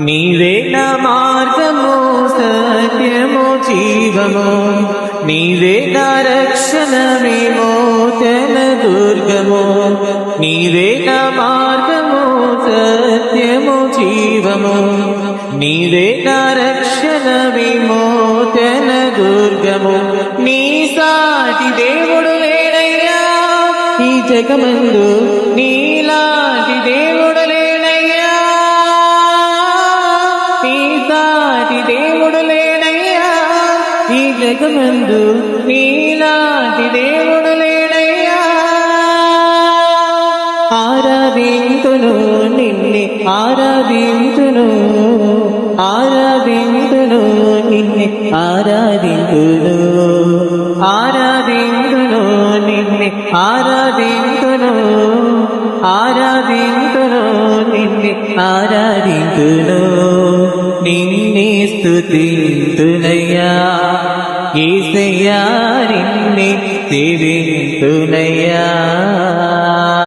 నీవే నా మార్గము సత్యము జీవము, నీవే నా రక్షణ విమోచన దుర్గము. నీవే నా మార్గము సత్యము జీవము, నీవే నా రక్షణ విమోచన దుర్గము. నీ సాటి దేవుడు లేడయ్యా ఈ జగమందు, నీలాంటి దేవుడు లేడయ్యా, నీ సాటి దేవుడు లేడయ్యా ఈ జగమందు, నీలాంటి దేవుడు లేడయ్యా. ఆరాధింతును నిన్నే ఆరాధింతును, ఆరాధింతును నిన్నే ఆరాధింతును, ఆరాధింతును నిన్నే ఆరాధింతును, ఆరాధింతును నిన్నే ఆరాధింతును. నిన్నే స్తుతింతునయ్యా యేసయ్యా, నిన్నే సేవింతునయ్యా.